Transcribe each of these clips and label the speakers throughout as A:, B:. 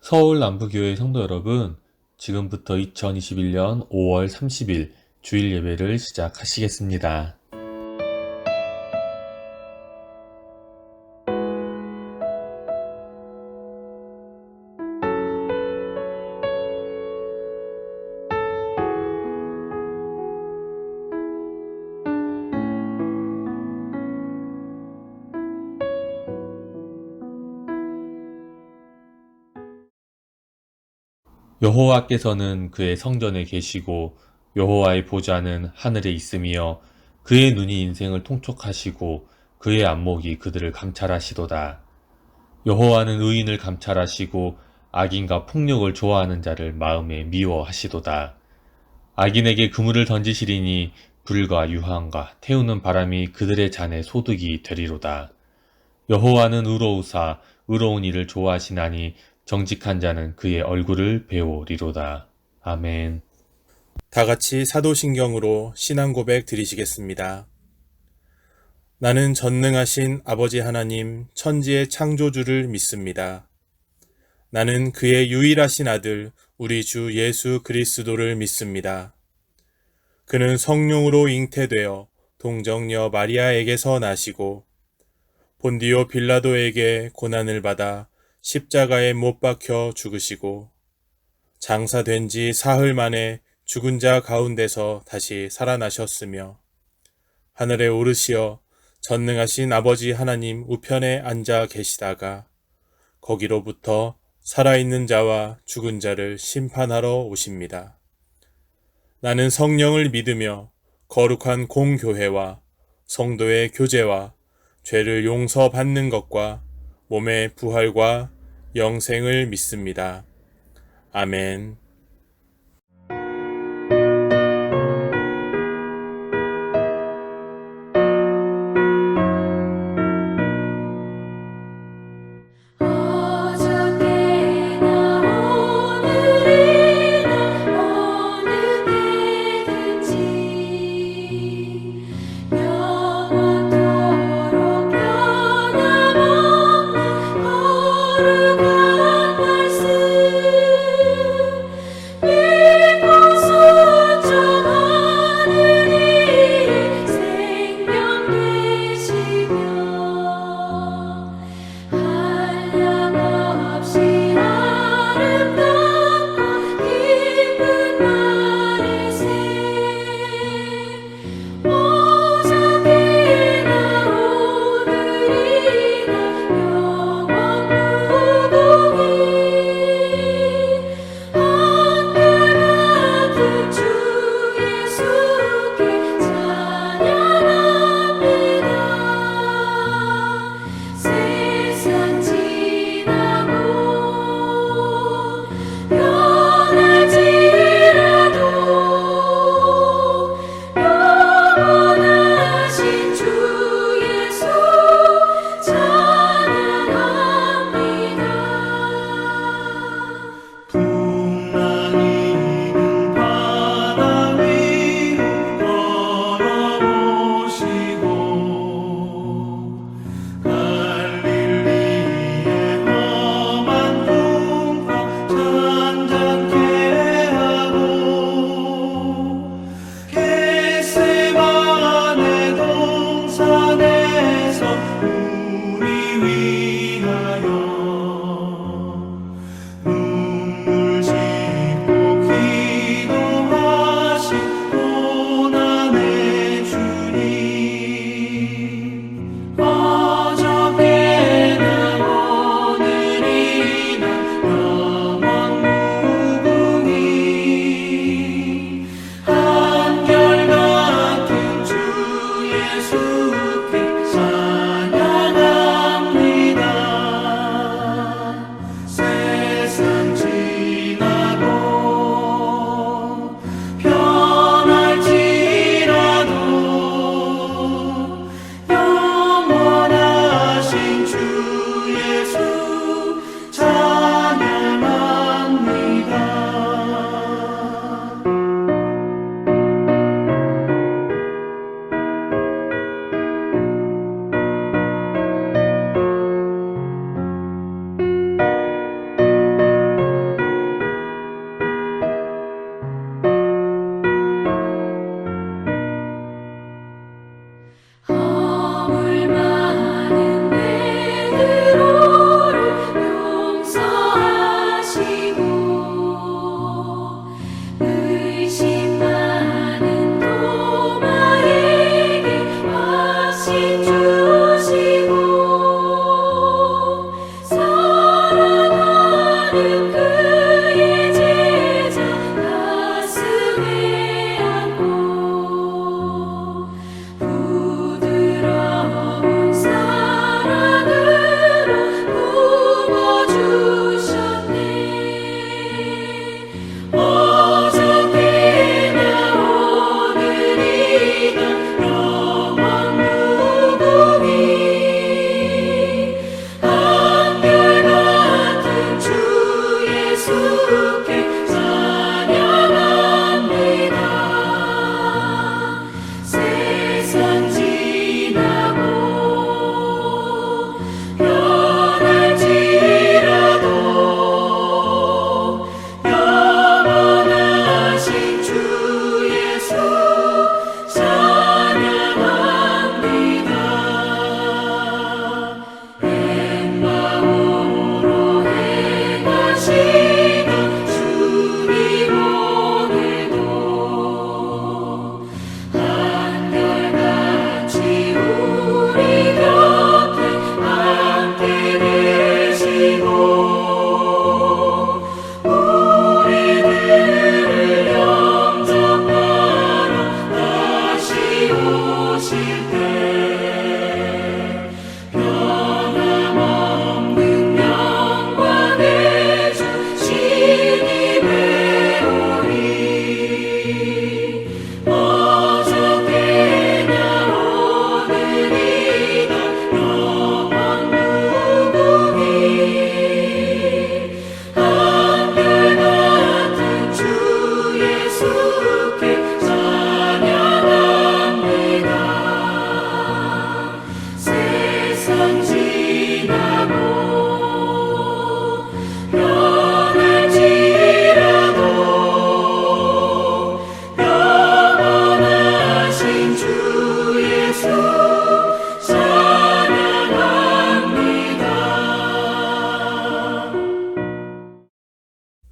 A: 서울 남부교회 성도 여러분, 지금부터 2021년 5월 30일 주일 예배를 시작하시겠습니다. 여호와께서는 그의 성전에 계시고 여호와의 보좌는 하늘에 있으며 그의 눈이 인생을 통촉하시고 그의 안목이 그들을 감찰하시도다. 여호와는 의인을 감찰하시고 악인과 폭력을 좋아하는 자를 마음에 미워하시도다. 악인에게 그물을 던지시리니 불과 유황과 태우는 바람이 그들의 잔에 소득이 되리로다. 여호와는 의로우사 의로운 일을 좋아하시나니 정직한 자는 그의 얼굴을 배우리로다. 아멘.
B: 다 같이 사도신경으로 신앙 고백 드리시겠습니다. 나는 전능하신 아버지 하나님 천지의 창조주를 믿습니다. 나는 그의 유일하신 아들 우리 주 예수 그리스도를 믿습니다. 그는 성령으로 잉태되어 동정녀 마리아에게서 나시고 본디오 빌라도에게 고난을 받아 십자가에 못 박혀 죽으시고 장사된 지 사흘 만에 죽은 자 가운데서 다시 살아나셨으며 하늘에 오르시어 전능하신 아버지 하나님 우편에 앉아 계시다가 거기로부터 살아있는 자와 죽은 자를 심판하러 오십니다. 나는 성령을 믿으며 거룩한 공교회와 성도의 교제와 죄를 용서받는 것과 몸의 부활과 영생을 믿습니다. 아멘.
C: 어저께나 오늘이나 어느 때든지 영원토록 변함없는 거룩한 말씀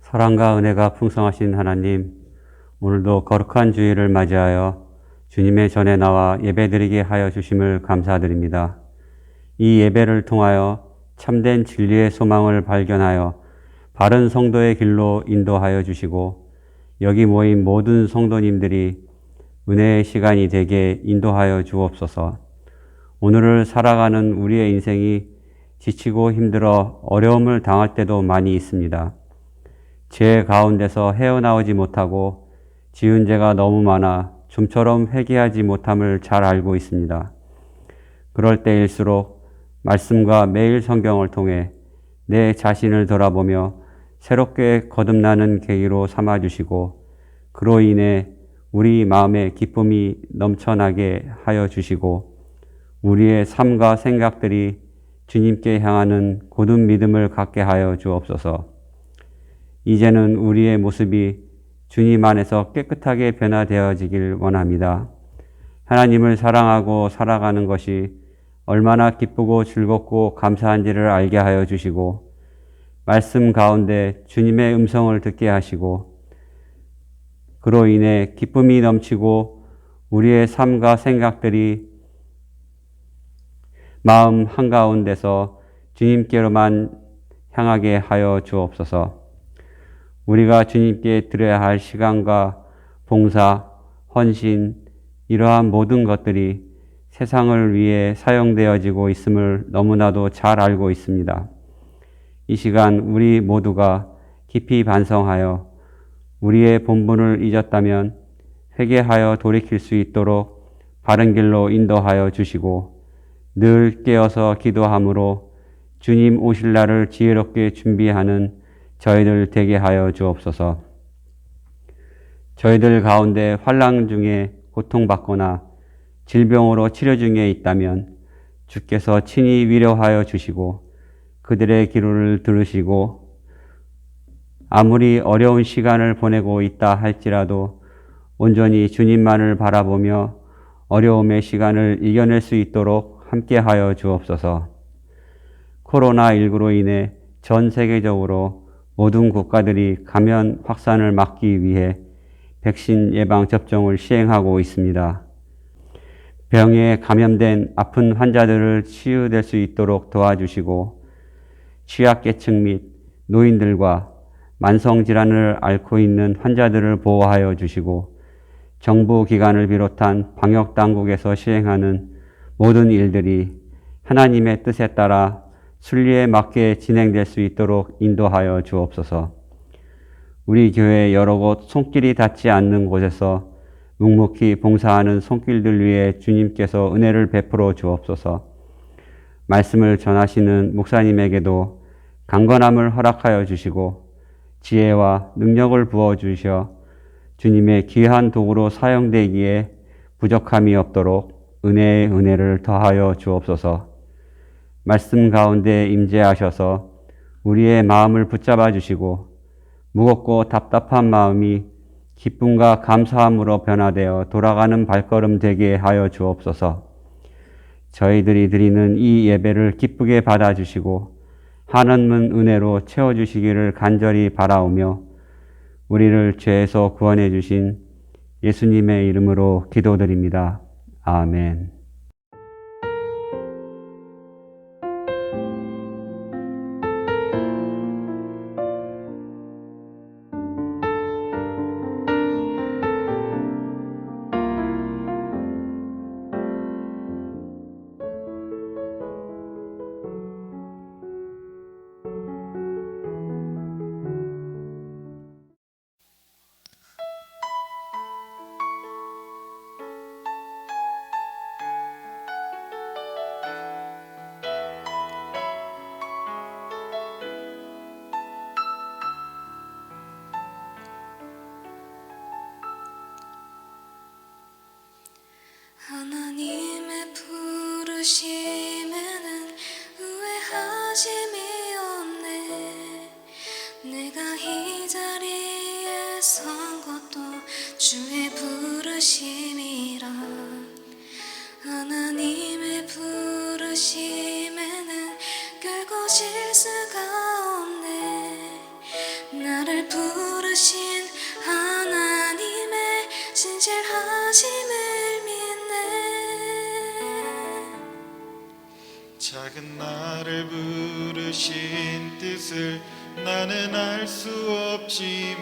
D: 사랑과 은혜가 풍성하신 하나님, 오늘도 거룩한 주일을 맞이하여 주님의 전에 나와 예배드리게 하여 주심을 감사드립니다. 이 예배를 통하여 참된 진리의 소망을 발견하여 바른 성도의 길로 인도하여 주시고, 여기 모인 모든 성도님들이 은혜의 시간이 되게 인도하여 주옵소서. 오늘을 살아가는 우리의 인생이 지치고 힘들어 어려움을 당할 때도 많이 있습니다. 죄 가운데서 헤어나오지 못하고 지은 죄가 너무 많아 좀처럼 회개하지 못함을 잘 알고 있습니다. 그럴 때일수록 말씀과 매일 성경을 통해 내 자신을 돌아보며 새롭게 거듭나는 계기로 삼아주시고, 그로 인해 우리 마음에 기쁨이 넘쳐나게 하여 주시고, 우리의 삶과 생각들이 주님께 향하는 굳은 믿음을 갖게 하여 주옵소서. 이제는 우리의 모습이 주님 안에서 깨끗하게 변화되어지길 원합니다. 하나님을 사랑하고 살아가는 것이 얼마나 기쁘고 즐겁고 감사한지를 알게 하여 주시고, 말씀 가운데 주님의 음성을 듣게 하시고, 그로 인해 기쁨이 넘치고 우리의 삶과 생각들이 마음 한가운데서 주님께로만 향하게 하여 주옵소서. 우리가 주님께 드려야 할 시간과 봉사, 헌신, 이러한 모든 것들이 세상을 위해 사용되어지고 있음을 너무나도 잘 알고 있습니다. 이 시간 우리 모두가 깊이 반성하여 우리의 본분을 잊었다면 회개하여 돌이킬 수 있도록 바른 길로 인도하여 주시고, 늘 깨어서 기도함으로 주님 오실 날을 지혜롭게 준비하는 저희들 되게 하여 주옵소서. 저희들 가운데 환난 중에 고통받거나 질병으로 치료 중에 있다면 주께서 친히 위로하여 주시고, 그들의 기도를 들으시고, 아무리 어려운 시간을 보내고 있다 할지라도 온전히 주님만을 바라보며 어려움의 시간을 이겨낼 수 있도록 함께하여 주옵소서. 코로나19로 인해 전 세계적으로 모든 국가들이 감염 확산을 막기 위해 백신 예방 접종을 시행하고 있습니다. 병에 감염된 아픈 환자들을 치유될 수 있도록 도와주시고, 취약계층 및 노인들과 만성질환을 앓고 있는 환자들을 보호하여 주시고, 정부 기관을 비롯한 방역당국에서 시행하는 모든 일들이 하나님의 뜻에 따라 순리에 맞게 진행될 수 있도록 인도하여 주옵소서. 우리 교회 여러 곳 손길이 닿지 않는 곳에서 묵묵히 봉사하는 손길들 위해 주님께서 은혜를 베풀어 주옵소서. 말씀을 전하시는 목사님에게도 강건함을 허락하여 주시고, 지혜와 능력을 부어주셔 주님의 귀한 도구로 사용되기에 부족함이 없도록 은혜의 은혜를 더하여 주옵소서. 말씀 가운데 임재하셔서 우리의 마음을 붙잡아 주시고, 무겁고 답답한 마음이 기쁨과 감사함으로 변화되어 돌아가는 발걸음 되게 하여 주옵소서. 저희들이 드리는 이 예배를 기쁘게 받아주시고 한없는 은혜로 채워주시기를 간절히 바라오며, 우리를 죄에서 구원해 주신 예수님의 이름으로 기도드립니다. 아멘.
C: 하나님의 부르심에는 의외하심이 없네. 내가 이 자리에 선 것도 주의 부르심이라. 하나님의 부르심에는 결코 실수가 없네. 나를 부르신 하나님의 진실하심을 믿네.
E: 작은 나를 부르신 뜻을 나는 알 수 없지만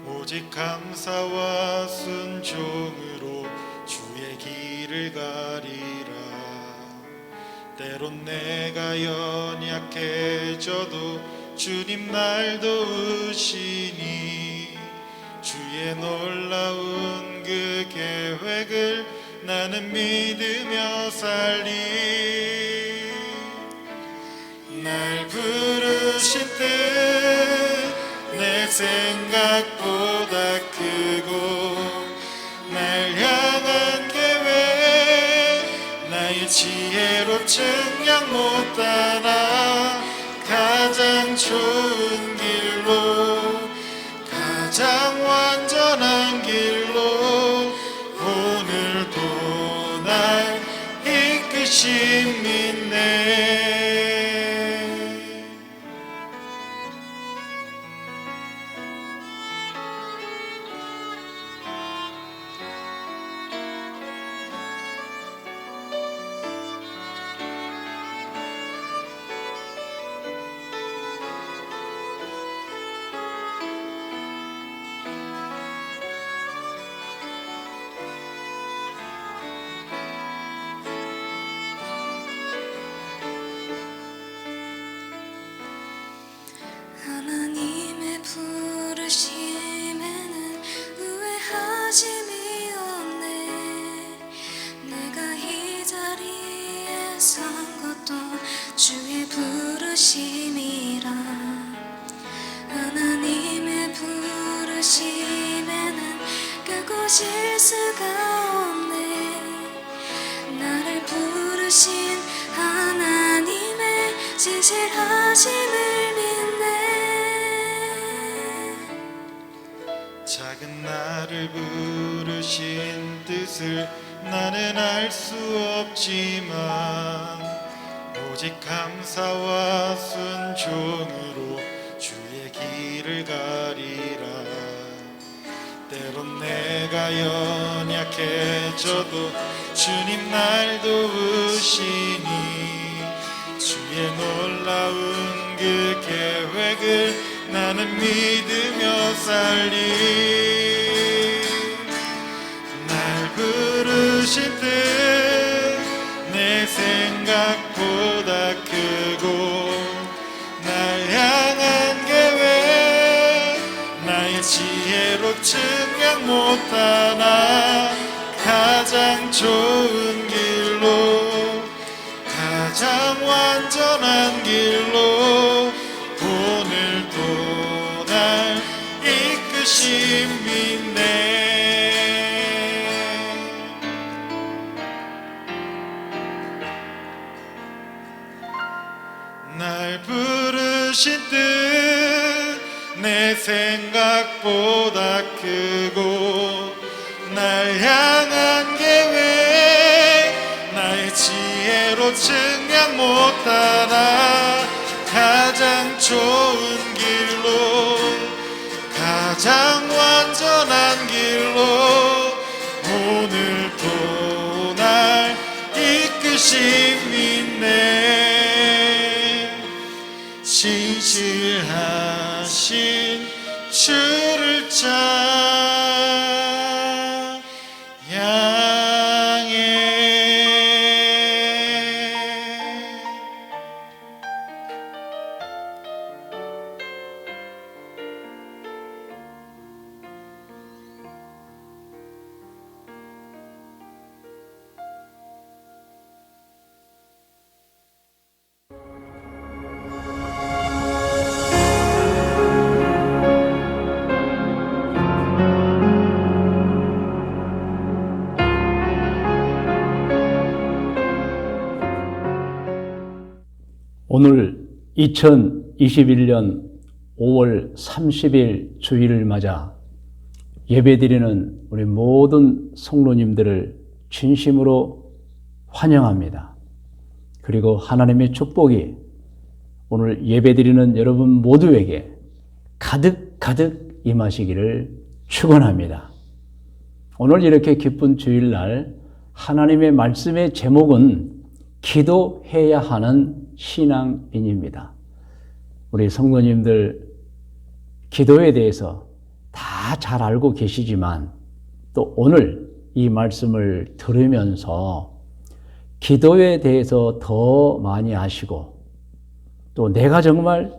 E: 오직 감사와 순종으로 주의 길을 가리라. 때론 내가 연약해져도 주님 날 도우시니 주의 놀라운 그 계획을 나는 믿으며 살리. 날 부르신 뜻 내 생각보다 크고 날 향한 계획 나의 지혜로 측량 못하나 가장 좋은 길로 가장 완전한 길로 오늘도 날 이끄심 믿네.
C: 하나님의 부르심에는 의외하심이 없네. 내가 이 자리에 선 것도 주의 부르심이라. 하나님의 부르심에는 끄고 질 수가 없네. 나를 부르신 하나님의 진실하심을 믿네.
E: 작은 나를 부르신 뜻을 나는 알 수 없지만 오직 감사와 순종으로 주의 길을 가리라. 때론 내가 연약해져도 주님 날 도우시니 주의 놀라운 그 계획을 나는 믿으며 살리. 날 부르신 뜻 내 생각보다 크고 날 향한 계획 나의 지혜로 측량 못하나 가장 좋은 길로 가장 완전한 길로 오늘도 날 이끄심 믿네. 날 부르신 뜻 내 생각보다 크고 날 향한 계획 나의 지혜로 측량 못하나 가장 좋은 길로 가장 완전한 길로 오늘도 날 이끄심 믿네. 진실하신 주를 찬양해.
F: 오늘 2021년 5월 30일 주일을 맞아 예배드리는 우리 모든 성도님들을 진심으로 환영합니다. 그리고 하나님의 축복이 오늘 예배드리는 여러분 모두에게 가득 임하시기를 축원합니다. 오늘 이렇게 기쁜 주일날 하나님의 말씀의 제목은 기도해야 하는 신앙인입니다. 우리 성도님들 기도에 대해서 다 잘 알고 계시지만 또 오늘 이 말씀을 들으면서 기도에 대해서 더 많이 아시고 또 내가 정말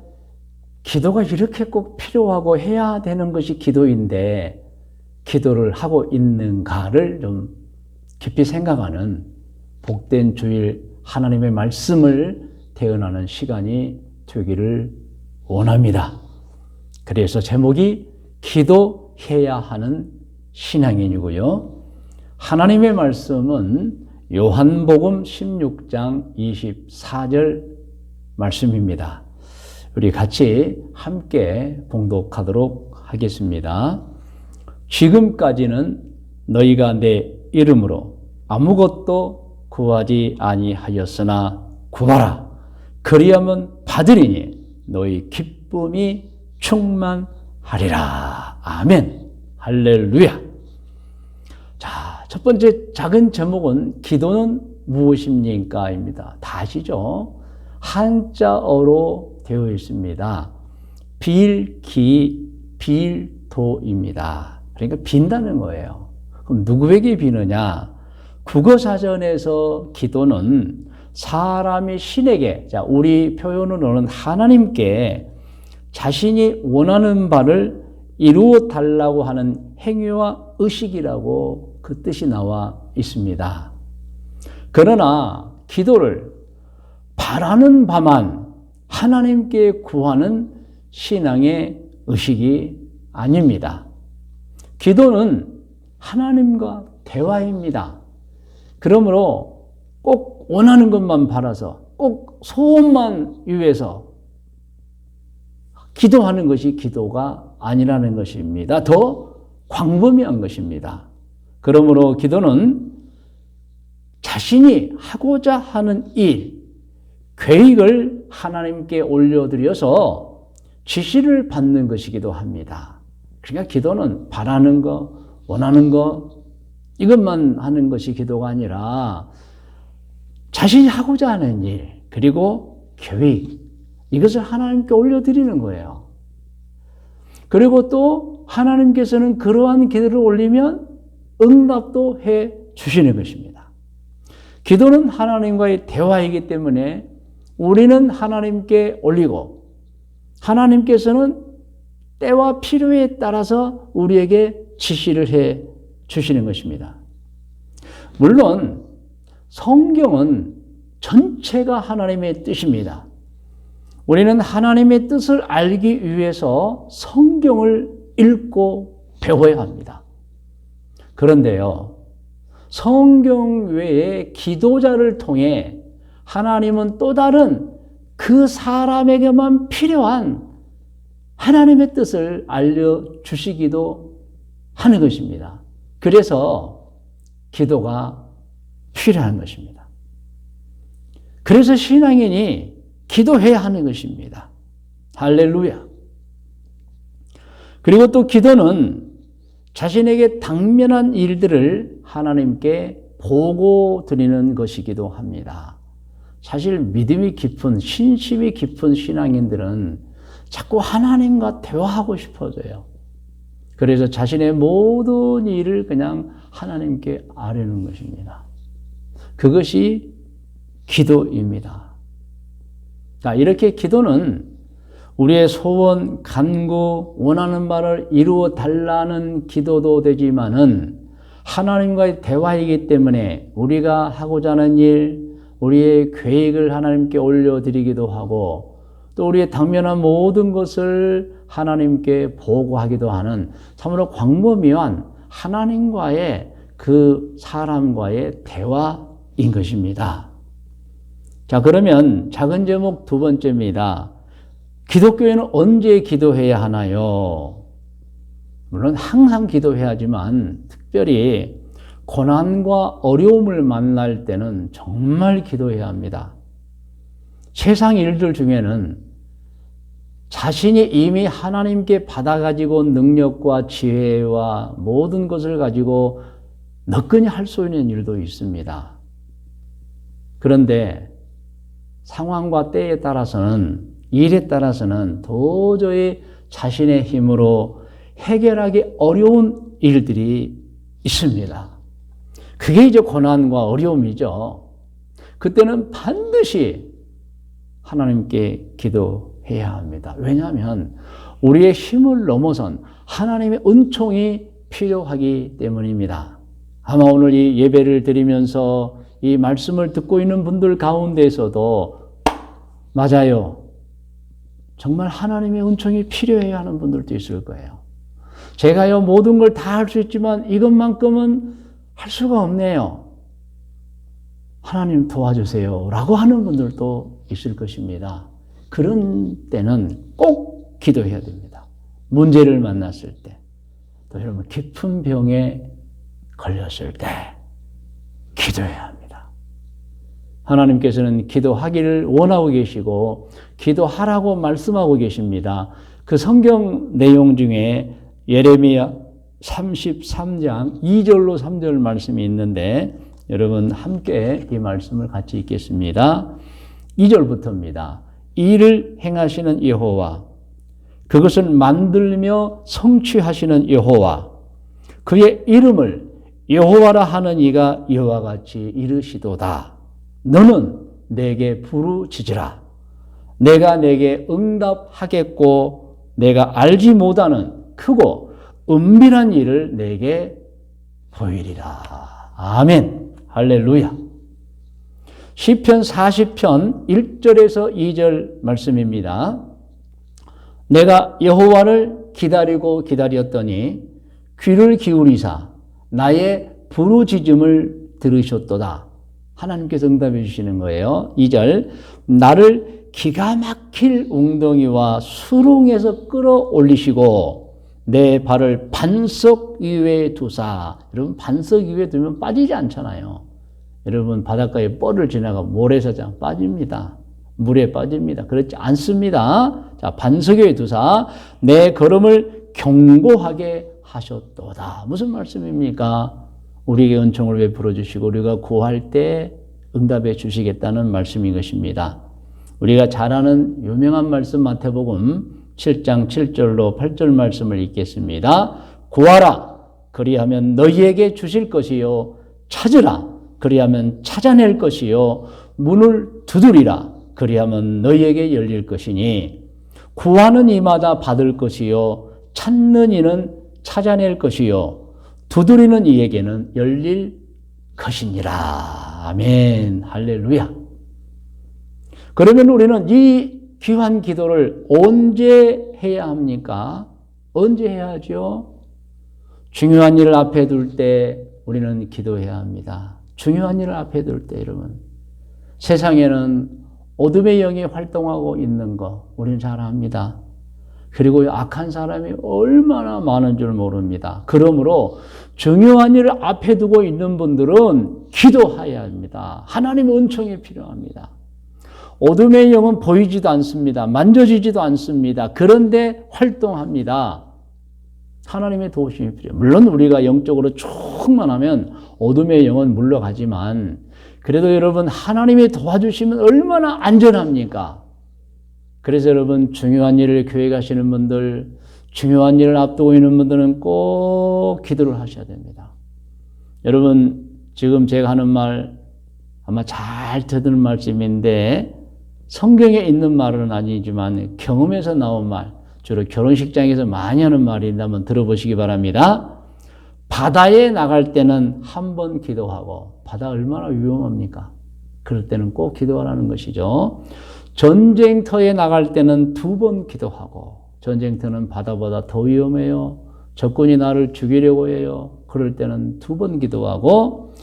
F: 기도가 이렇게 꼭 필요하고 해야 되는 것이 기도인데 기도를 하고 있는가를 좀 깊이 생각하는 복된 주일 하나님의 말씀을 대언하는 시간이 되기를 원합니다. 그래서 제목이 기도해야 하는 신앙인이고요. 하나님의 말씀은 요한복음 16장 24절 말씀입니다. 우리 같이 함께 봉독하도록 하겠습니다. 지금까지는 너희가 내 이름으로 아무것도 구하지 아니하였으나 구하라. 그리하면 받으리니 너희 기쁨이 충만하리라. 아멘. 할렐루야. 자, 첫 번째 작은 제목은 기도는 무엇입니까? 입니다. 다 아시죠? 한자어로 되어 있습니다. 빌기빌도입니다. 그러니까 빈다는 거예요. 그럼 누구에게 비느냐? 국어사전에서 기도는 사람이 신에게, 자, 우리 표현으로는 하나님께 자신이 원하는 바를 이루어 달라고 하는 행위와 의식이라고 그 뜻이 나와 있습니다. 그러나 기도를 바라는 바만 하나님께 구하는 신앙의 의식이 아닙니다. 기도는 하나님과 대화입니다. 그러므로 꼭 원하는 것만 바라서 꼭 소원만 위해서 기도하는 것이 기도가 아니라는 것입니다. 더 광범위한 것입니다. 그러므로 기도는 자신이 하고자 하는 일, 계획을 하나님께 올려드려서 지시를 받는 것이기도 합니다. 그러니까 기도는 바라는 거, 원하는 거, 이것만 하는 것이 기도가 아니라 자신이 하고자 하는 일, 그리고 계획, 이것을 하나님께 올려드리는 거예요. 그리고 또 하나님께서는 그러한 기도를 올리면 응답도 해 주시는 것입니다. 기도는 하나님과의 대화이기 때문에 우리는 하나님께 올리고 하나님께서는 때와 필요에 따라서 우리에게 지시를 해 주시는 것입니다. 물론 성경은 전체가 하나님의 뜻입니다. 우리는 하나님의 뜻을 알기 위해서 성경을 읽고 배워야 합니다. 그런데요, 성경 외에 기도자를 통해 하나님은 또 다른 그 사람에게만 필요한 하나님의 뜻을 알려주시기도 하는 것입니다. 그래서 기도가 필요한 것입니다. 그래서 신앙인이 기도해야 하는 것입니다. 할렐루야. 그리고 또 기도는 자신에게 당면한 일들을 하나님께 보고 드리는 것이기도 합니다. 사실 믿음이 깊은, 신심이 깊은 신앙인들은 자꾸 하나님과 대화하고 싶어져요. 그래서 자신의 모든 일을 그냥 하나님께 아뢰는 것입니다. 그것이 기도입니다. 자, 이렇게 기도는 우리의 소원, 간구, 원하는 바를 이루어 달라는 기도도 되지만은 하나님과의 대화이기 때문에 우리가 하고자 하는 일, 우리의 계획을 하나님께 올려드리기도 하고 또 우리의 당면한 모든 것을 하나님께 보고하기도 하는 참으로 광범위한 하나님과의 그 사람과의 대화인 것입니다. 자, 그러면 작은 제목 두 번째입니다. 기독교에는 언제 기도해야 하나요? 물론 항상 기도해야 하지만 특별히 고난과 어려움을 만날 때는 정말 기도해야 합니다. 세상 일들 중에는 자신이 이미 하나님께 받아가지고 능력과 지혜와 모든 것을 가지고 너끈히 할 수 있는 일도 있습니다. 그런데 상황과 때에 따라서는, 일에 따라서는 도저히 자신의 힘으로 해결하기 어려운 일들이 있습니다. 그게 이제 고난과 어려움이죠. 그때는 반드시 하나님께 기도해야 합니다. 왜냐하면 우리의 힘을 넘어선 하나님의 은총이 필요하기 때문입니다. 아마 오늘 이 예배를 드리면서 이 말씀을 듣고 있는 분들 가운데에서도 맞아요. 정말 하나님의 은총이 필요해야 하는 분들도 있을 거예요. 제가요 모든 걸 다 할 수 있지만 이것만큼은 할 수가 없네요. 하나님 도와주세요 라고 하는 분들도 있을 것입니다. 그런 때는 꼭 기도해야 됩니다. 문제를 만났을 때, 또 여러분 깊은 병에 걸렸을 때 기도해야 합니다. 하나님께서는 기도하기를 원하고 계시고 기도하라고 말씀하고 계십니다. 그 성경 내용 중에 예레미야 33장 2절로 3절 말씀이 있는데 여러분 함께 이 말씀을 같이 읽겠습니다. 2절부터입니다. 이를 행하시는 여호와, 그것을 만들며 성취하시는 여호와, 그의 이름을 여호와라 하는 이가 이와 같이 이르시도다. 너는 내게 부르짖으라. 내가 내게 응답하겠고 내가 알지 못하는 크고 은밀한 일을 내게 보이리라. 아멘. 할렐루야. 시편 40편 1절에서 2절 말씀입니다. 내가 여호와를 기다리고 기다렸더니 귀를 기울이사 나의 부르짖음을 들으셨도다. 하나님께서 응답해 주시는 거예요. 2절 나를 기가 막힐 웅덩이와 수렁에서 끌어올리시고 내 발을 반석 위에 두사. 여러분 반석 위에 두면 빠지지 않잖아요. 여러분 바닷가에 뻘을 지나가 모래사장 빠집니다. 물에 빠집니다. 그렇지 않습니다. 자, 반석 위에 두사 내 걸음을 견고하게 하셨도다. 무슨 말씀입니까? 우리에게 은총을 베풀어 주시고 우리가 구할 때 응답해 주시겠다는 말씀인 것입니다. 우리가 잘 아는 유명한 말씀 마태복음 7장 7절로 8절 말씀을 읽겠습니다. 구하라 그리하면 너희에게 주실 것이요 찾으라 그리하면 찾아낼 것이요 문을 두드리라 그리하면 너희에게 열릴 것이니 구하는 이마다 받을 것이요 찾는 이는 찾아낼 것이요 두드리는 이에게는 열릴 것이니라. 아멘. 할렐루야. 그러면 우리는 이 귀한 기도를 언제 해야 합니까? 언제 해야죠? 중요한 일을 앞에 둘 때 우리는 기도해야 합니다. 중요한 일을 앞에 둘 때 여러분. 세상에는 어둠의 영이 활동하고 있는 거 우리는 잘 압니다. 그리고 악한 사람이 얼마나 많은 줄 모릅니다. 그러므로 중요한 일을 앞에 두고 있는 분들은 기도해야 합니다. 하나님의 은총이 필요합니다. 어둠의 영은 보이지도 않습니다. 만져지지도 않습니다. 그런데 활동합니다. 하나님의 도우심이 필요해요. 물론 우리가 영적으로 충만하면 어둠의 영은 물러가지만 그래도 여러분 하나님이 도와주시면 얼마나 안전합니까? 그래서 여러분 중요한 일을 교회 가시는 분들, 중요한 일을 앞두고 있는 분들은 꼭 기도를 하셔야 됩니다. 여러분 지금 제가 하는 말 아마 잘 듣는 말씀인데 성경에 있는 말은 아니지만 경험에서 나온 말, 주로 결혼식장에서 많이 하는 말인데 한번 들어보시기 바랍니다. 바다에 나갈 때는 한 번 기도하고, 바다 얼마나 위험합니까? 그럴 때는 꼭 기도하라는 것이죠. 전쟁터에 나갈 때는 2번 기도하고, 전쟁터는 바다보다 더 위험해요. 적군이 나를 죽이려고 해요. 그럴 때는 2번 기도하고,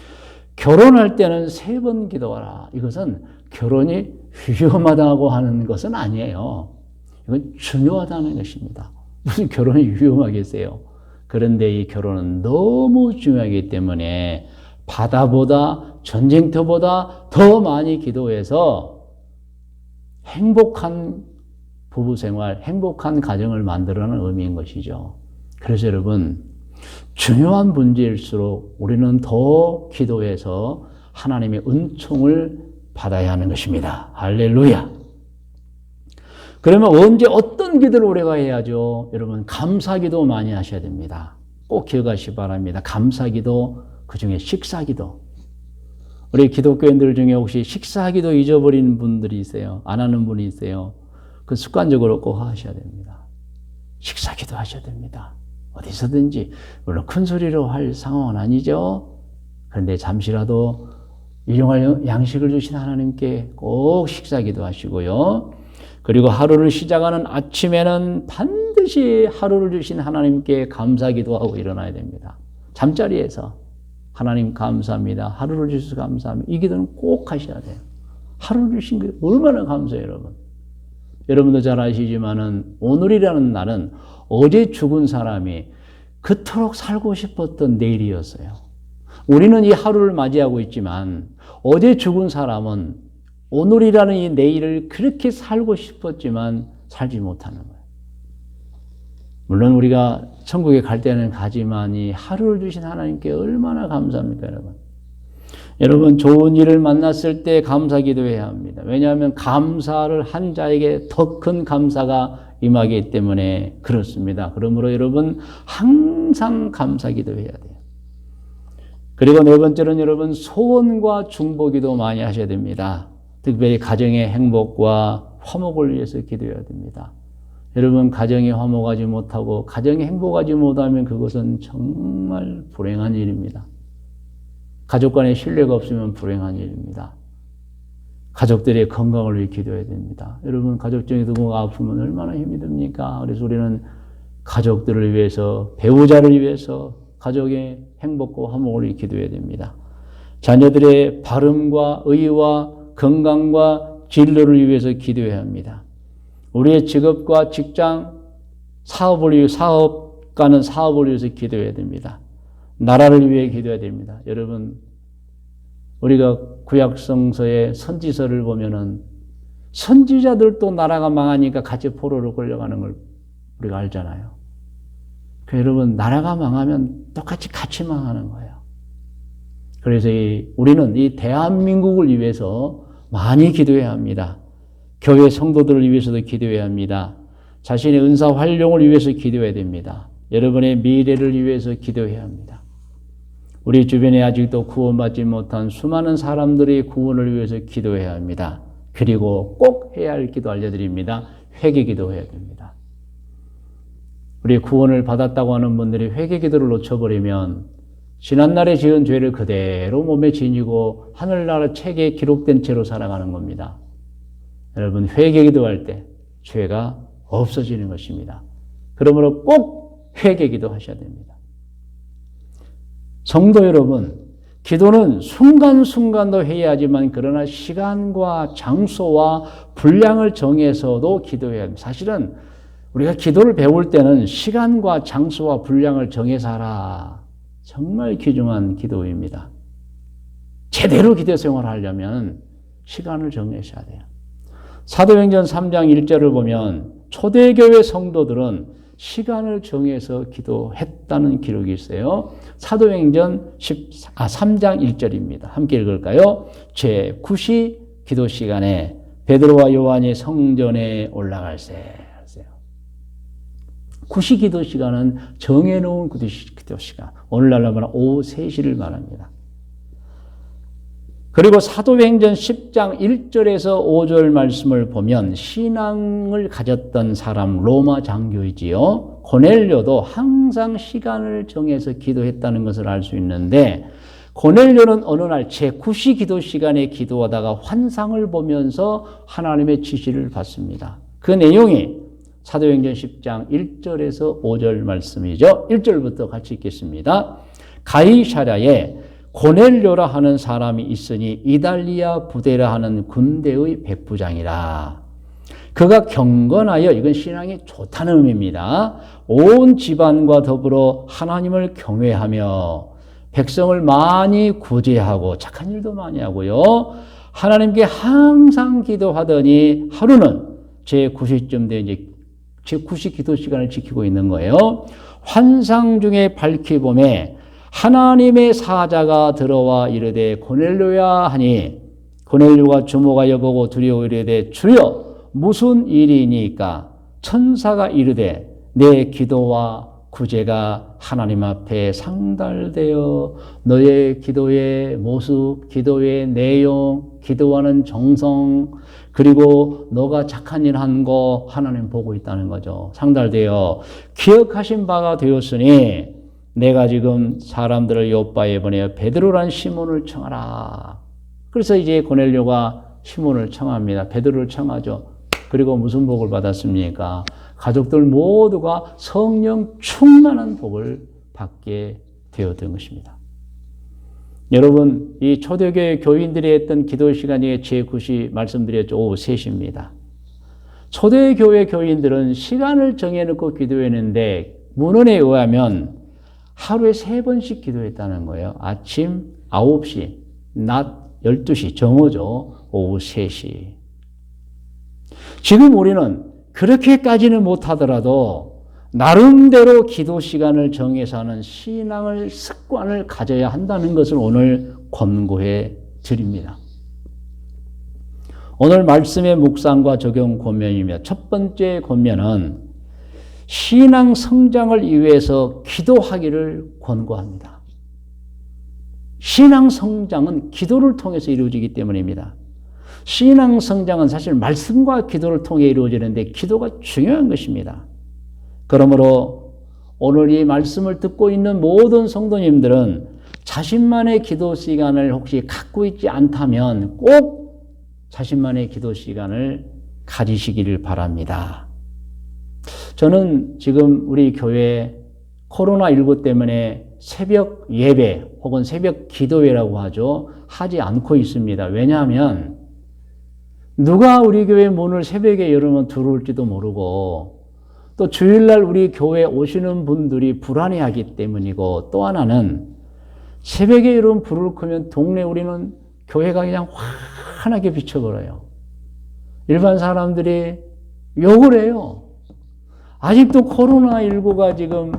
F: 결혼할 때는 3번 기도하라. 이것은 결혼이 위험하다고 하는 것은 아니에요. 이건 중요하다는 것입니다. 무슨 결혼이 위험하겠어요? 그런데 이 결혼은 너무 중요하기 때문에 바다보다 전쟁터보다 더 많이 기도해서 행복한 부부 생활, 행복한 가정을 만들어내는 의미인 것이죠. 그래서 여러분, 중요한 문제일수록 우리는 더 기도해서 하나님의 은총을 받아야 하는 것입니다. 할렐루야. 그러면 언제 어떤 기도를 우리가 해야죠? 여러분, 감사기도 많이 하셔야 됩니다. 꼭 기억하시기 바랍니다. 감사기도, 그중에 식사기도. 우리 기독교인들 중에 혹시 식사기도 잊어버리는 분들이 있어요. 안 하는 분이 있어요. 그 습관적으로 꼭 하셔야 됩니다. 식사기도 하셔야 됩니다. 어디서든지, 물론 큰 소리로 할 상황은 아니죠. 그런데 잠시라도 일용할 양식을 주신 하나님께 꼭 식사기도 하시고요. 그리고 하루를 시작하는 아침에는 반드시 하루를 주신 하나님께 감사기도 하고 일어나야 됩니다. 잠자리에서 하나님 감사합니다. 하루를 주셔서 감사합니다. 이 기도는 꼭 하셔야 돼요. 하루를 주신 게 얼마나 감사해요, 여러분. 여러분도 잘 아시지만은 오늘이라는 날은 어제 죽은 사람이 그토록 살고 싶었던 내일이었어요. 우리는 이 하루를 맞이하고 있지만 어제 죽은 사람은 오늘이라는 이 내일을 그렇게 살고 싶었지만 살지 못하는 거예요. 물론 우리가 천국에 갈 때는 가지만 이 하루를 주신 하나님께 얼마나 감사합니까, 여러분. 여러분, 좋은 일을 만났을 때 감사기도해야 합니다. 왜냐하면 감사를 한 자에게 더 큰 감사가 임하기 때문에 그렇습니다. 그러므로 여러분 항상 감사기도해야 돼요. 그리고 네 번째는 여러분 소원과 중보기도 많이 하셔야 됩니다. 특별히 가정의 행복과 화목을 위해서 기도해야 됩니다. 여러분 가정이 화목하지 못하고 가정이 행복하지 못하면 그것은 정말 불행한 일입니다. 가족 간의 신뢰가 없으면 불행한 일입니다. 가족들의 건강을 위해 기도해야 됩니다. 여러분 가족 중에 누군가 아프면 얼마나 힘이 듭니까? 그래서 우리는 가족들을 위해서, 배우자를 위해서 가족의 행복과 화목을 위해 기도해야 됩니다. 자녀들의 발음과 의와 건강과 진로를 위해서 기도해야 합니다. 우리의 직업과 직장, 사업가는 사업을 위해서 기도해야 됩니다. 나라를 위해 기도해야 됩니다. 여러분, 우리가 구약성서의 선지서를 보면은 선지자들도 나라가 망하니까 같이 포로로 끌려가는 걸 우리가 알잖아요. 여러분, 나라가 망하면 똑같이 같이 망하는 거예요. 그래서 우리는 이 대한민국을 위해서 많이 기도해야 합니다. 교회 성도들을 위해서도 기도해야 합니다. 자신의 은사 활용을 위해서 기도해야 됩니다. 여러분의 미래를 위해서 기도해야 합니다. 우리 주변에 아직도 구원받지 못한 수많은 사람들의 구원을 위해서 기도해야 합니다. 그리고 꼭 해야 할 기도 알려드립니다. 회개기도 해야 됩니다. 우리 구원을 받았다고 하는 분들이 회개기도를 놓쳐버리면 지난날에 지은 죄를 그대로 몸에 지니고 하늘나라 책에 기록된 채로 살아가는 겁니다. 여러분 회개기도할 때 죄가 없어지는 것입니다. 그러므로 꼭 회개기도 하셔야 됩니다. 성도 여러분, 기도는 순간순간도 해야 하지만 그러나 시간과 장소와 분량을 정해서도 기도해야 합니다. 사실은 우리가 기도를 배울 때는 시간과 장소와 분량을 정해서 하라. 정말 귀중한 기도입니다. 제대로 기도 생활을 하려면 시간을 정해셔야 돼요. 사도행전 3장 1절을 보면 초대교회 성도들은 시간을 정해서 기도했다는 기록이 있어요. 사도행전 3장 1절입니다. 함께 읽을까요? 제9시 기도 시간에 베드로와 요한이 성전에 올라갈세. 9시 기도 시간은 정해놓은 기도 시간. 오늘날로 말하면 오후 3시를 말합니다. 그리고 사도행전 10장 1절에서 5절 말씀을 보면 신앙을 가졌던 사람 로마 장교이지요. 고넬료도 항상 시간을 정해서 기도했다는 것을 알 수 있는데 고넬료는 어느 날 제9시 기도 시간에 기도하다가 환상을 보면서 하나님의 지시를 받습니다. 그 내용이 사도행전 10장 1절에서 5절 말씀이죠. 1절부터 같이 읽겠습니다. 가이사랴에 고넬료라 하는 사람이 있으니 이달리아 부대라 하는 군대의 백부장이라. 그가 경건하여, 이건 신앙이 좋다는 의미입니다. 온 집안과 더불어 하나님을 경외하며 백성을 많이 구제하고 착한 일도 많이 하고요. 하나님께 항상 기도하더니 하루는 제9시쯤 돼 이제 제9시 기도 시간을 지키고 있는 거예요. 환상 중에 밝히 보매 하나님의 사자가 들어와 이르되 고넬료야 하니 고넬료가 주목하여 보고 두려워 이르되 주여 무슨 일이니까 천사가 이르되 내 기도와 구제가 하나님 앞에 상달되어 너의 기도의 모습, 기도의 내용, 기도하는 정성, 그리고 너가 착한 일 한 거 하나님 보고 있다는 거죠. 상달되어 기억하신 바가 되었으니 내가 지금 사람들을 요바에 보내어 베드로란 시몬을 청하라. 그래서 이제 고넬료가 시몬을 청합니다. 베드로를 청하죠. 그리고 무슨 복을 받았습니까? 가족들 모두가 성령 충만한 복을 받게 되었던 것입니다. 여러분, 이 초대교회 교인들이 했던 기도 시간이 제9시 말씀드렸죠. 오후 3시입니다. 초대교회 교인들은 시간을 정해놓고 기도했는데 문헌에 의하면 하루에 3번씩 기도했다는 거예요. 아침 9시, 낮 12시, 정오죠. 오후 3시. 지금 우리는 그렇게까지는 못하더라도 나름대로 기도 시간을 정해서 하는 신앙을 습관을 가져야 한다는 것을 오늘 권고해 드립니다. 오늘 말씀의 묵상과 적용 권면이며 첫 번째 권면은 신앙 성장을 위해서 기도하기를 권고합니다. 신앙 성장은 기도를 통해서 이루어지기 때문입니다. 신앙 성장은 사실 말씀과 기도를 통해 이루어지는데 기도가 중요한 것입니다. 그러므로 오늘 이 말씀을 듣고 있는 모든 성도님들은 자신만의 기도 시간을 혹시 갖고 있지 않다면 꼭 자신만의 기도 시간을 가지시기를 바랍니다. 저는 지금 우리 교회 코로나19 때문에 새벽 예배 혹은 새벽 기도회라고 하죠. 하지 않고 있습니다. 왜냐하면 누가 우리 교회 문을 새벽에 열으면 들어올지도 모르고 또 주일날 우리 교회에 오시는 분들이 불안해하기 때문이고 또 하나는 새벽에 이런 불을 끄면 동네 우리는 교회가 그냥 환하게 비춰버려요. 일반 사람들이 욕을 해요. 아직도 코로나19가 지금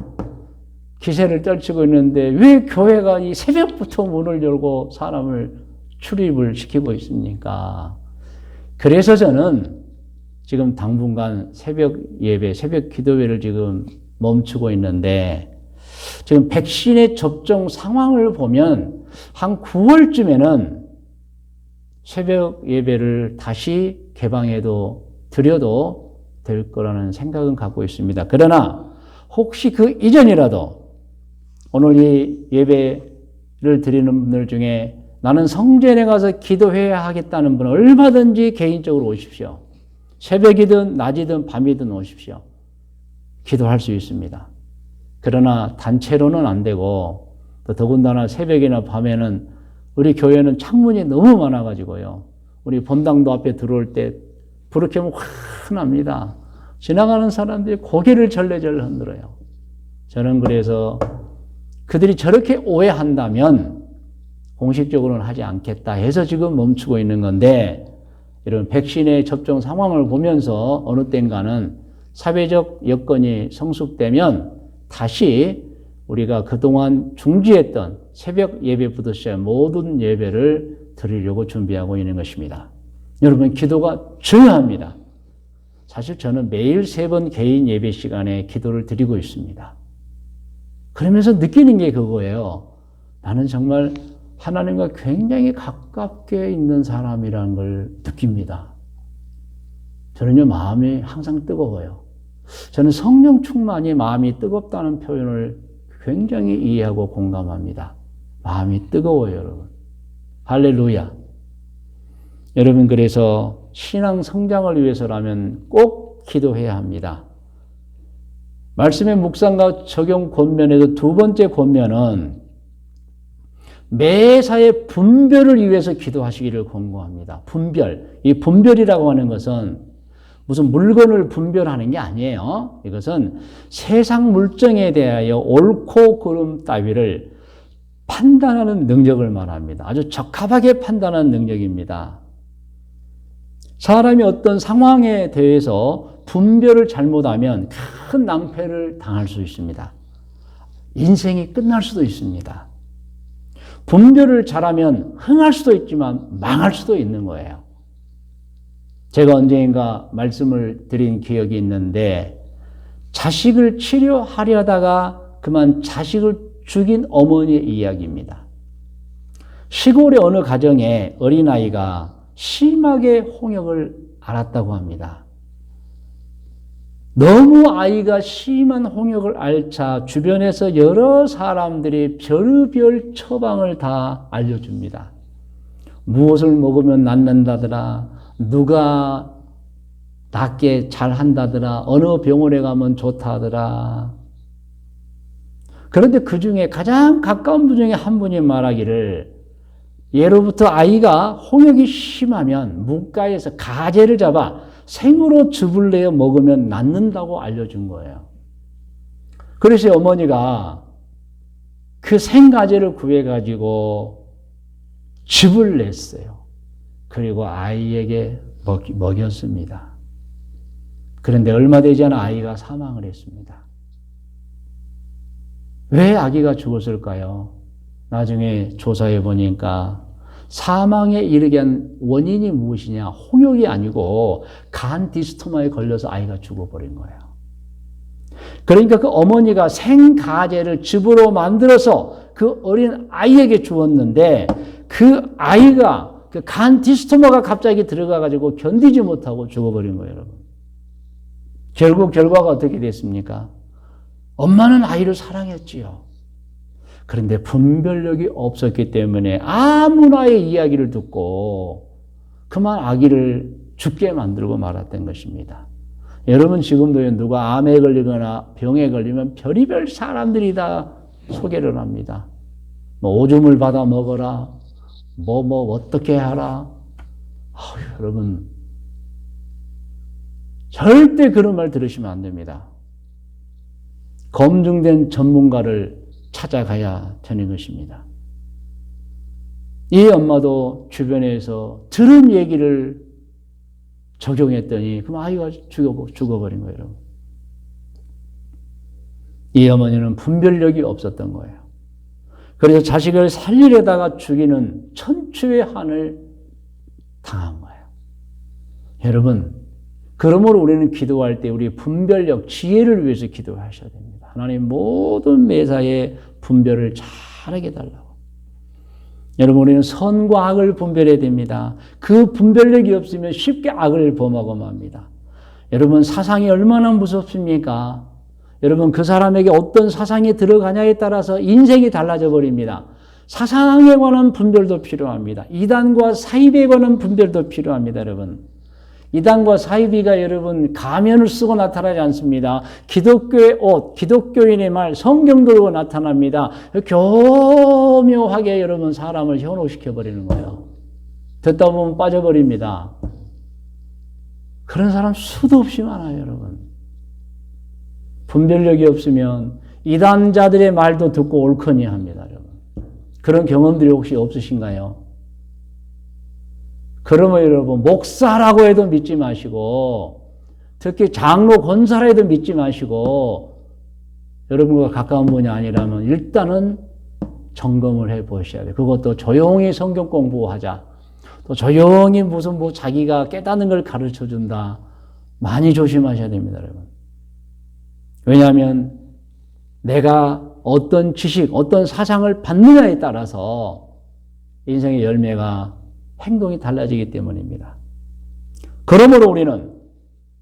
F: 기세를 떨치고 있는데 왜 교회가 이 새벽부터 문을 열고 사람을 출입을 시키고 있습니까? 그래서 저는 지금 당분간 새벽 예배, 새벽 기도회를 지금 멈추고 있는데 지금 백신의 접종 상황을 보면 한 9월쯤에는 새벽 예배를 다시 개방해도 드려도 될 거라는 생각은 갖고 있습니다. 그러나 혹시 그 이전이라도 오늘 이 예배를 드리는 분들 중에 나는 성전에 가서 기도해야 하겠다는 분은 얼마든지 개인적으로 오십시오. 새벽이든 낮이든 밤이든 오십시오. 기도할 수 있습니다. 그러나 단체로는 안 되고 또 더군다나 새벽이나 밤에는 우리 교회는 창문이 너무 많아가지고요. 우리 본당도 앞에 들어올 때 불을 켜면 환합니다. 지나가는 사람들이 고개를 절레절레 흔들어요. 저는 그래서 그들이 저렇게 오해한다면 공식적으로는 하지 않겠다 해서 지금 멈추고 있는 건데 이런 백신의 접종 상황을 보면서 어느 땐가는 사회적 여건이 성숙되면 다시 우리가 그동안 중지했던 새벽 예배부터 시작 모든 예배를 드리려고 준비하고 있는 것입니다. 여러분 기도가 중요합니다. 사실 저는 매일 3번 개인 예배 시간에 기도를 드리고 있습니다. 그러면서 느끼는 게 그거예요. 나는 정말 하나님과 굉장히 가깝게 있는 사람이라는 걸 느낍니다. 저는요, 마음이 항상 뜨거워요. 저는 성령 충만이 마음이 뜨겁다는 표현을 굉장히 이해하고 공감합니다. 마음이 뜨거워요, 여러분. 할렐루야. 여러분, 그래서 신앙 성장을 위해서라면 꼭 기도해야 합니다. 말씀의 묵상과 적용 권면에서 두 번째 권면은 매사의 분별을 위해서 기도하시기를 권고합니다. 분별. 이 분별이라고 하는 것은 무슨 물건을 분별하는 게 아니에요. 이것은 세상 물정에 대하여 옳고 그름 따위를 판단하는 능력을 말합니다. 아주 적합하게 판단하는 능력입니다. 사람이 어떤 상황에 대해서 분별을 잘못하면 큰 낭패를 당할 수 있습니다. 인생이 끝날 수도 있습니다. 분별을 잘하면 흥할 수도 있지만 망할 수도 있는 거예요. 제가 언젠가 말씀을 드린 기억이 있는데 자식을 치료하려다가 그만 자식을 죽인 어머니의 이야기입니다. 시골의 어느 가정에 어린아이가 심하게 홍역을 앓았다고 합니다. 너무 아이가 심한 홍역을 앓자 주변에서 여러 사람들이 별의별 처방을 다 알려줍니다. 무엇을 먹으면 낫는다더라, 누가 낫게 잘한다더라, 어느 병원에 가면 좋다더라. 그런데 그 중에 가장 가까운 분 중에 한 분이 말하기를 예로부터 아이가 홍역이 심하면 묵가에서 가재를 잡아 생으로 즙을 내어 먹으면 낫는다고 알려준 거예요. 그래서 어머니가 그 생가재를 구해가지고 즙을 냈어요. 그리고 아이에게 먹였습니다. 그런데 얼마 되지 않아 아이가 사망을 했습니다. 왜 아기가 죽었을까요? 나중에 조사해 보니까 사망에 이르게 한 원인이 무엇이냐? 홍역이 아니고 간 디스토마에 걸려서 아이가 죽어버린 거예요. 그러니까 그 어머니가 생가재를 즙으로 만들어서 그 어린 아이에게 주었는데 그 아이가 그 간 디스토마가 갑자기 들어가가지고 견디지 못하고 죽어버린 거예요, 여러분. 결국 결과가 어떻게 됐습니까? 엄마는 아이를 사랑했지요. 그런데 분별력이 없었기 때문에 아무나의 이야기를 듣고 그만 아기를 죽게 만들고 말았던 것입니다. 여러분 지금도 누가 암에 걸리거나 병에 걸리면 별의별 사람들이 다 소개를 합니다. 뭐 오줌을 받아 먹어라, 어떻게 하라. 여러분 절대 그런 말 들으시면 안 됩니다. 검증된 전문가를 찾아가야 되는 것입니다. 이 엄마도 주변에서 들은 얘기를 적용했더니 그럼 아이가 죽어버린 거예요. 여러분. 이 어머니는 분별력이 없었던 거예요. 그래서 자식을 살리려다가 죽이는 천추의 한을 당한 거예요. 여러분, 그러므로 우리는 기도할 때 우리 분별력, 지혜를 위해서 기도하셔야 됩니다. 하나님 모든 매사에 분별을 잘하게 달라고. 여러분 우리는 선과 악을 분별해야 됩니다. 그 분별력이 없으면 쉽게 악을 범하고 맙니다. 여러분 사상이 얼마나 무섭습니까? 여러분 그 사람에게 어떤 사상이 들어가냐에 따라서 인생이 달라져 버립니다. 사상에 관한 분별도 필요합니다. 이단과 사이비에 관한 분별도 필요합니다. 여러분 이단과 사이비가 여러분 가면을 쓰고 나타나지 않습니다. 기독교의 옷, 기독교인의 말, 성경 들고 나타납니다. 교묘하게 여러분 사람을 현혹시켜 버리는 거예요. 듣다 보면 빠져버립니다. 그런 사람 수도 없이 많아요, 여러분. 분별력이 없으면 이단자들의 말도 듣고 옳거니 합니다, 여러분. 그런 경험들이 혹시 없으신가요? 그러면 여러분 목사라고 해도 믿지 마시고 특히 장로 권사라 해도 믿지 마시고 여러분과 가까운 분이 아니라면 일단은 점검을 해보셔야 돼요. 그것도 조용히 성경 공부하자. 또 조용히 무슨 자기가 깨닫는 걸 가르쳐준다. 많이 조심하셔야 됩니다, 여러분. 왜냐하면 내가 어떤 지식, 어떤 사상을 받느냐에 따라서 인생의 열매가 행동이 달라지기 때문입니다. 그러므로 우리는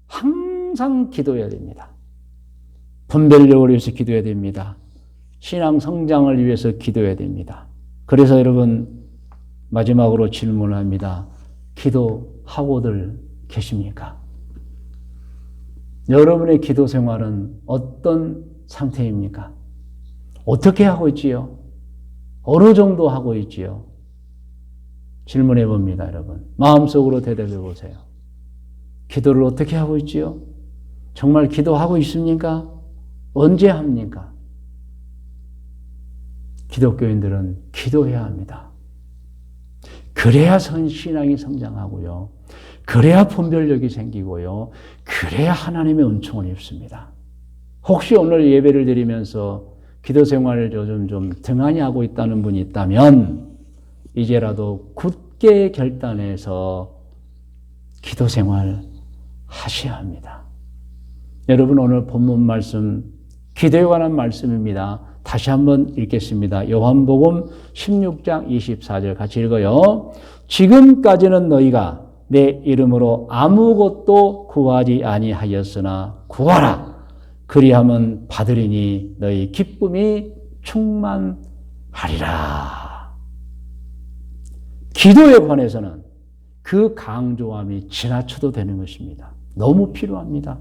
F: 항상 기도해야 됩니다. 분별력을 위해서 기도해야 됩니다. 신앙 성장을 위해서 기도해야 됩니다. 그래서 여러분 마지막으로 질문을 합니다. 기도하고들 계십니까? 여러분의 기도 생활은 어떤 상태입니까? 어떻게 하고 있지요? 어느 정도 하고 있지요? 질문해 봅니다, 여러분. 마음속으로 대답해 보세요. 기도를 어떻게 하고 있지요? 정말 기도하고 있습니까? 언제 합니까? 기독교인들은 기도해야 합니다. 그래야 신앙이 성장하고요. 그래야 분별력이 생기고요. 그래야 하나님의 은총을 입습니다. 혹시 오늘 예배를 드리면서 기도 생활을 요즘 좀 등한히 하고 있다는 분이 있다면 이제라도 굳게 결단해서 기도 생활 하셔야 합니다. 여러분 오늘 본문 말씀 기도에 관한 말씀입니다. 다시 한번 읽겠습니다. 요한복음 16장 24절 같이 읽어요. 지금까지는 너희가 내 이름으로 아무것도 구하지 아니하였으나 구하라. 그리하면 받으리니 너희 기쁨이 충만하리라. 기도에 관해서는 그 강조함이 지나쳐도 되는 것입니다. 너무 필요합니다.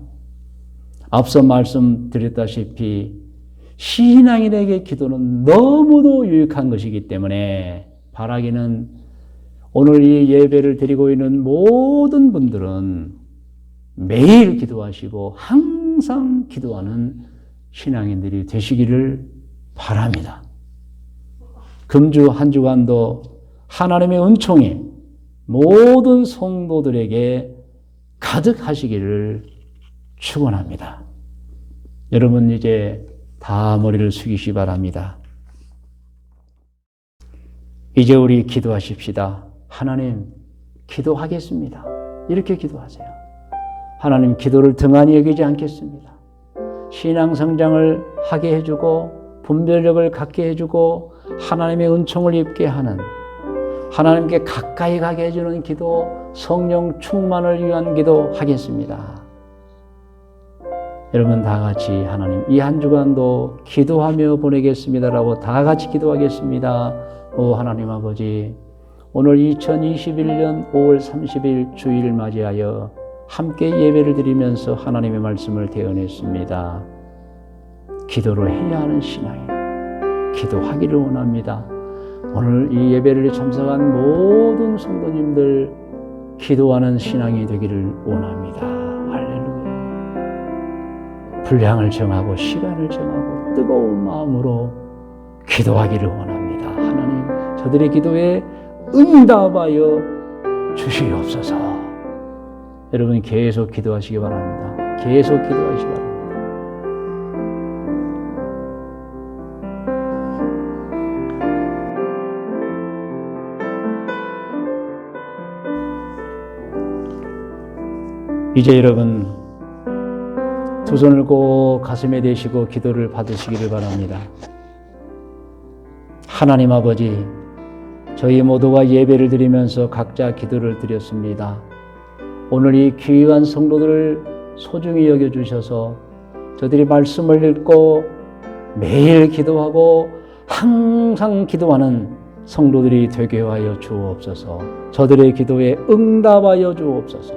F: 앞서 말씀드렸다시피 신앙인에게 기도는 너무도 유익한 것이기 때문에 바라기는 오늘 이 예배를 드리고 있는 모든 분들은 매일 기도하시고 항상 기도하는 신앙인들이 되시기를 바랍니다. 금주 한 주간도 하나님의 은총이 모든 성도들에게 가득하시기를 축원합니다. 여러분 이제 다 머리를 숙이시 바랍니다. 이제 우리 기도하십시다. 하나님 기도하겠습니다. 이렇게 기도하세요. 하나님 기도를 등한히 여기지 않겠습니다. 신앙 성장을 하게 해주고 분별력을 갖게 해주고 하나님의 은총을 입게 하는 하나님께 가까이 가게 해주는 기도, 성령 충만을 위한 기도 하겠습니다. 여러분 다 같이 하나님 이 한 주간도 기도하며 보내겠습니다라고 다 같이 기도하겠습니다. 오 하나님 아버지, 오늘 2021년 5월 30일 주일을 맞이하여 함께 예배를 드리면서 하나님의 말씀을 대언했습니다. 기도를 해야 하는 신앙인, 기도하기를 원합니다. 오늘 이 예배를 참석한 모든 성도님들 기도하는 신앙이 되기를 원합니다. 할렐루야. 분량을 정하고 시간을 정하고 뜨거운 마음으로 기도하기를 원합니다. 하나님 저들의 기도에 응답하여 주시옵소서. 여러분 계속 기도하시기 바랍니다. 계속 기도하시기 바랍니다. 이제 여러분 두 손을 꼭 가슴에 대시고 기도를 받으시기를 바랍니다. 하나님 아버지, 저희 모두가 예배를 드리면서 각자 기도를 드렸습니다. 오늘 이 귀한 성도들을 소중히 여겨주셔서 저들이 말씀을 읽고 매일 기도하고 항상 기도하는 성도들이 되게 하여 주옵소서. 저들의 기도에 응답하여 주옵소서.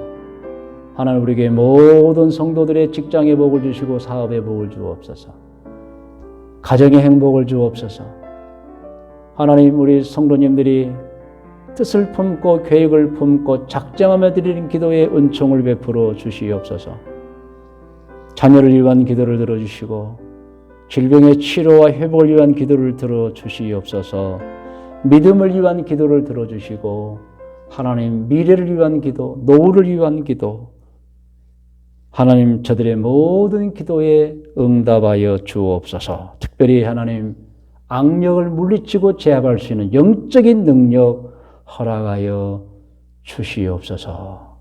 F: 하나님 우리에게 모든 성도들의 직장의 복을 주시고 사업의 복을 주옵소서. 가정의 행복을 주옵소서. 하나님 우리 성도님들이 뜻을 품고 계획을 품고 작정하며 드리는 기도에 은총을 베풀어 주시옵소서. 자녀를 위한 기도를 들어주시고 질병의 치료와 회복을 위한 기도를 들어주시옵소서. 믿음을 위한 기도를 들어주시고 하나님 미래를 위한 기도, 노후를 위한 기도, 하나님 저들의 모든 기도에 응답하여 주옵소서. 특별히 하나님 악력을 물리치고 제압할 수 있는 영적인 능력 허락하여 주시옵소서.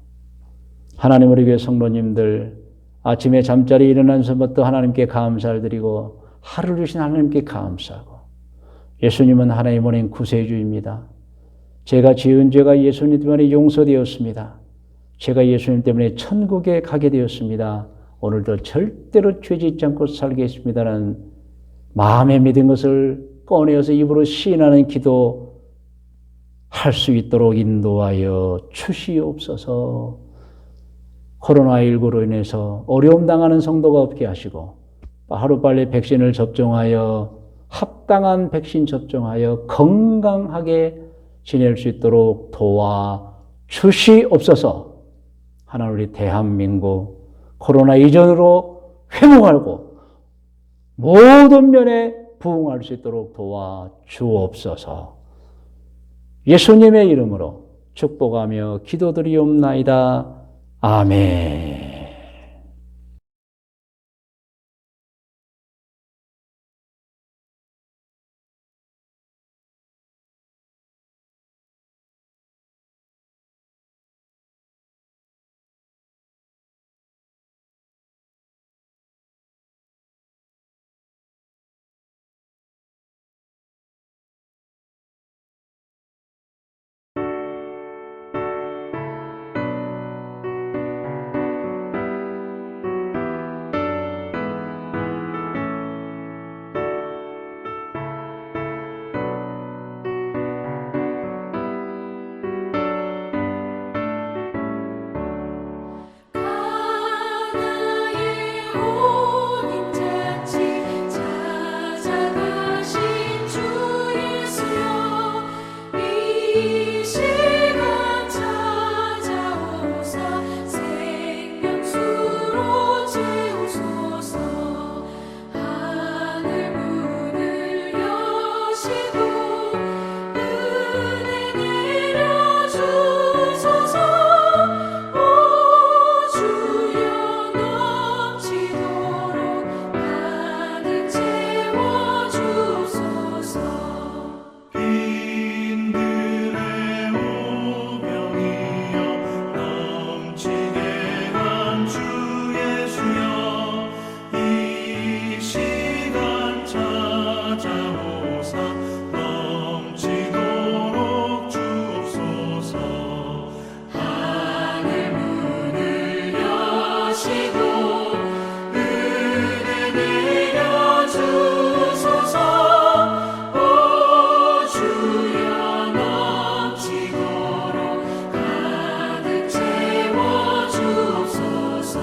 F: 하나님 우리 교회 성도님들 아침에 잠자리 일어나면서부터 하나님께 감사를 드리고 하루를 주신 하나님께 감사하고 예수님은 하나님 보낸 구세주입니다. 제가 지은 죄가 예수님 때문에 용서되었습니다. 제가 예수님 때문에 천국에 가게 되었습니다. 오늘도 절대로 죄 짓지 않고 살겠습니다라는 마음에 믿은 것을 꺼내어서 입으로 시인하는 기도 할 수 있도록 인도하여 주시옵소서. 코로나19로 인해서 어려움 당하는 성도가 없게 하시고 하루빨리 백신을 접종하여 합당한 백신 접종하여 건강하게 지낼 수 있도록 도와 주시옵소서. 하나님 우리 대한민국 코로나 이전으로 회복하고 모든 면에 부흥할 수 있도록 도와 주옵소서. 예수님의 이름으로 축복하며 기도드리옵나이다. 아멘.
C: 가나의 온 인자치 찾아가신 주 예수여 이 시간 찾아오사 생명수로 채우소서 하늘 문을 여시고 은혜 내려주소서 오 주여 넘치도록 가득 채워주소서
E: 빈들의 오병이여 넘치게 한 주 예수여 이 시간 찾아오사 넘치도록 주옵소서
C: 하늘 문을 여시고 은혜 내려주소서 오 주여 넘치도록 가득 채워주옵소서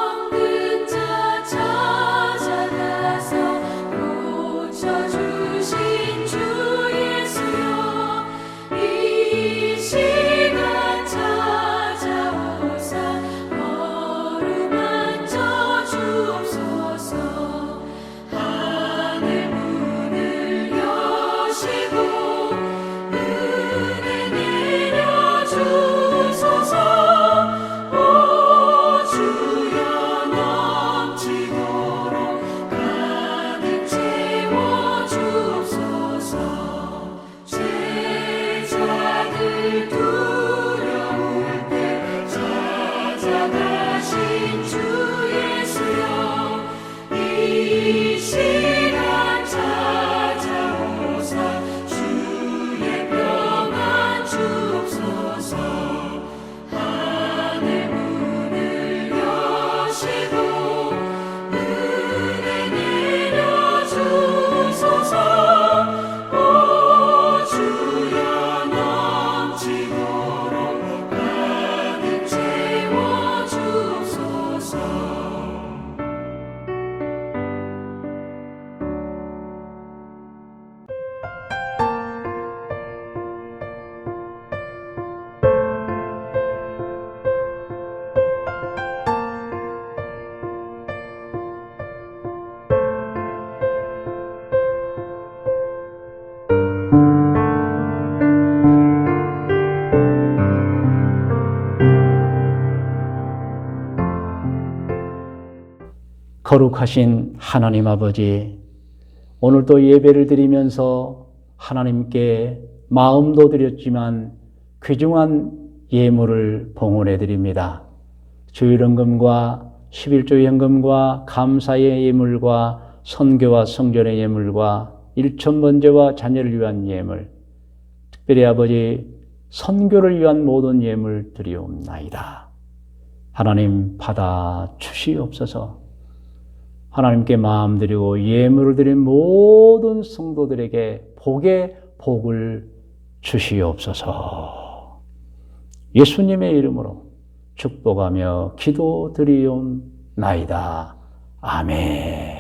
C: 병든 자 찾아가서 고쳐주신 주 예수여 이 시간 찾아오사 어루만져 주옵소서 하늘 문을 여시고 은혜 내려주소서 오 주여 넘치도록 가득 채워주옵소서 제자들 두려울 때 찾아가신 주 예수여 이 시간 찾아오사 주의 평안 주옵소서 하늘 문을 여시고 은혜 내려주소서 오 주여 넘치도록 가득 채워주옵소서
F: 거룩하신 하나님 아버지, 오늘도 예배를 드리면서 하나님께 마음도 드렸지만 귀중한 예물을 봉헌해 드립니다. 주일헌금과 11조 현금과 감사의 예물과 선교와 성전의 예물과 일천번제와 자녀를 위한 예물, 특별히 아버지 선교를 위한 모든 예물 드리옵나이다. 하나님 받아 주시옵소서. 하나님께 마음 드리고 예물을 드린 모든 성도들에게 복의 복을 주시옵소서. 예수님의 이름으로 축복하며 기도드리옵나이다. 아멘.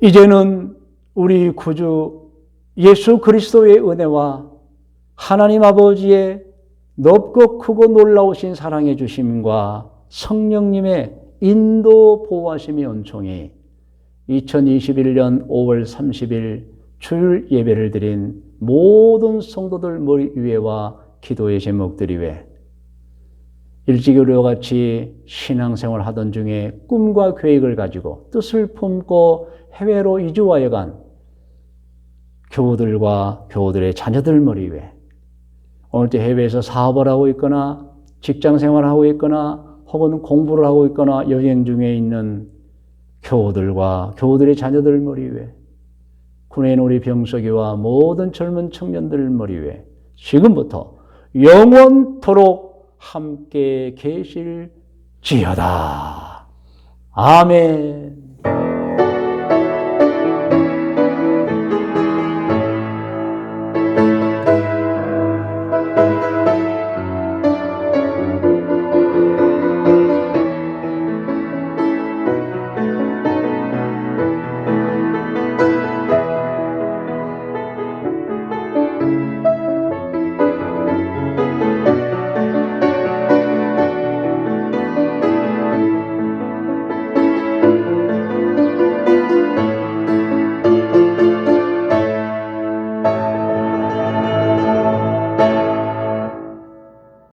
F: 이제는 우리 구주 예수 그리스도의 은혜와 하나님 아버지의 넓고 크고 놀라우신 사랑해 주심과 성령님의 인도 보호하심의 은총이 2021년 5월 30일 주일 예배를 드린 모든 성도들 머리 위에와 기도의 제목들 위에 일찍 우리와 같이 신앙생활 하던 중에 꿈과 계획을 가지고 뜻을 품고 해외로 이주하여 간 교우들과 교우들의 자녀들 머리 위에 오늘도 해외에서 사업을 하고 있거나 직장생활을 하고 있거나 혹은 공부를 하고 있거나 여행 중에 있는 교우들과 교우들의 자녀들 머리 위에 군에 있는 우리 병석이와 모든 젊은 청년들 머리 위에 지금부터 영원토록 함께 계실지어다. 아멘.